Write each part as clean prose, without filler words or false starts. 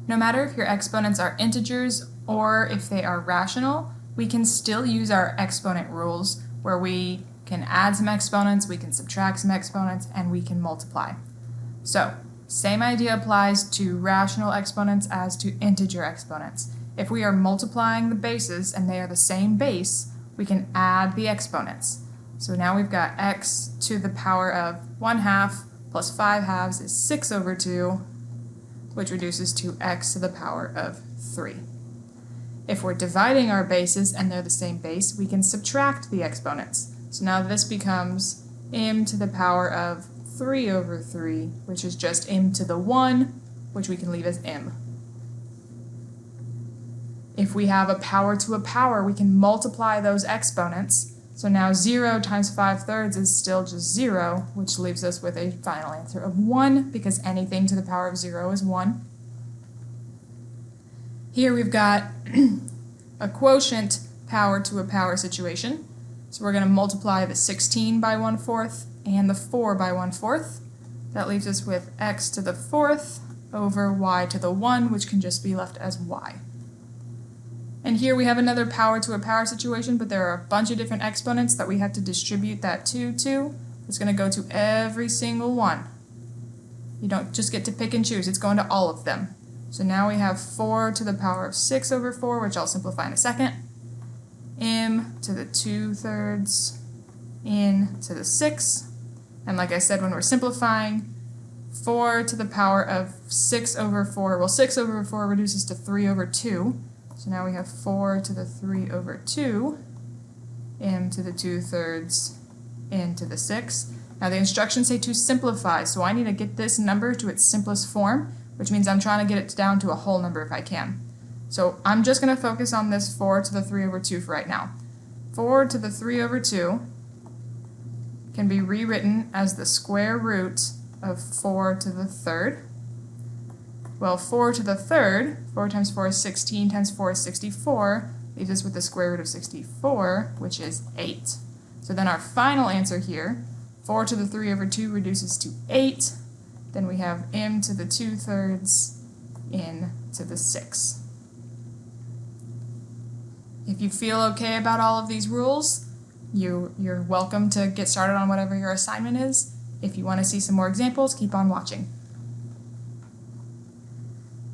No matter if your exponents are integers or if they are rational, we can still use our exponent rules where we can add some exponents, we can subtract some exponents, and we can multiply. So, same idea applies to rational exponents as to integer exponents. If we are multiplying the bases and they are the same base, we can add the exponents. So now we've got x to the power of 1/2 plus 5/2 is 6/2, which reduces to x to the power of 3. If we're dividing our bases and they're the same base, we can subtract the exponents. So now this becomes m to the power of 3/3, which is just m to the 1, which we can leave as m. If we have a power to a power, we can multiply those exponents. So now 0 times 5/3 is still just 0, which leaves us with a final answer of 1, because anything to the power of 0 is 1. Here we've got a quotient power to a power situation. So we're going to multiply the 16 by 1/4 and the 4 by 1/4. That leaves us with x to the 4th over y to the 1, which can just be left as y. And here we have another power to a power situation, but there are a bunch of different exponents that we have to distribute that 2 to. It's going to go to every single one. You don't just get to pick and choose, it's going to all of them. So now we have 4 to the power of 6/4, which I'll simplify in a second. M to the 2/3 n to the 6. And like I said, when we're simplifying, 4 to the power of 6/4, well, 6/4 reduces to 3/2. So now we have 4 to the 3/2, m to the 2/3, n to the 6. Now the instructions say to simplify, so I need to get this number to its simplest form, which means I'm trying to get it down to a whole number if I can. So I'm just going to focus on this 4 to the 3/2 for right now. 4 to the 3/2 can be rewritten as the square root of 4 to the 3rd. Well, 4 to the 3rd, 4 times 4 is 16, times 4 is 64, leaves us with the square root of 64, which is 8. So then our final answer here, 4 to the 3/2 reduces to 8. Then we have m to the 2/3, n to the 6. If you feel okay about all of these rules, you're welcome to get started on whatever your assignment is. If you want to see some more examples, keep on watching.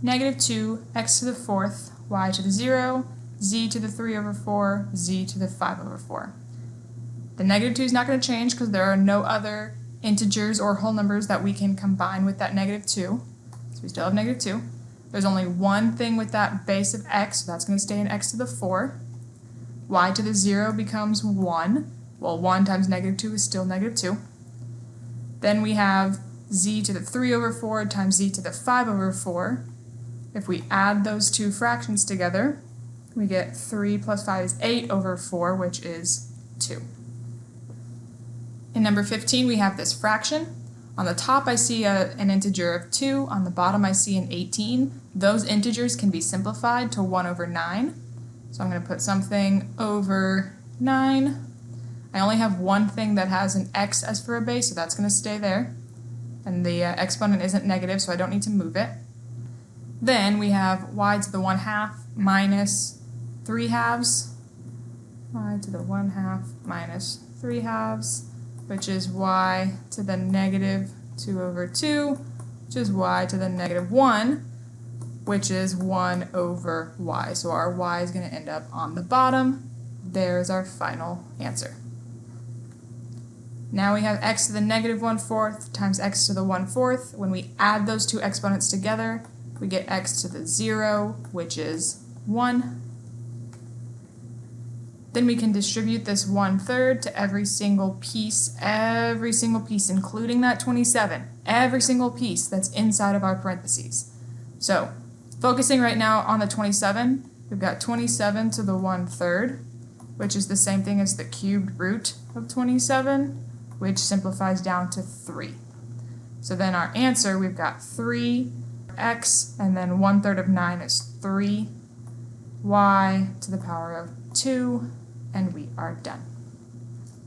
-2, x to the 4th, y to the 0, z to the 3/4, z to the 5/4. The -2 is not going to change because there are no other integers or whole numbers that we can combine with that -2. So we still have -2. There's only one thing with that base of x, so that's going to stay in x to the 4. Y to the 0 becomes 1. Well, 1 times -2 is still -2. Then we have z to the 3/4 times z to the 5/4. If we add those two fractions together, we get 3 plus 5 is 8/4, which is 2. In number 15, we have this fraction. On the top, I see an integer of 2. On the bottom, I see an 18. Those integers can be simplified to 1/9. So I'm going to put something over 9. I only have one thing that has an x as for a base, so that's going to stay there. And the exponent isn't negative, so I don't need to move it. Then we have y to the 1/2 minus 3/2. Y to the 1/2 minus 3/2, which is y to the -2/2, which is y to the -1, which is 1/y. So our y is going to end up on the bottom. There's our final answer. Now we have x to the -1/4 times x to the 1/4. When we add those two exponents together, we get x to the 0, which is 1. Then we can distribute this 1/3 to every single piece, including that 27, every single piece that's inside of our parentheses. So, focusing right now on the 27, we've got 27 to the 1/3, which is the same thing as the cubed root of 27, which simplifies down to 3. So then our answer, we've got 3x, and then 1/3 of 9 is 3, y to the power of 2, and we are done.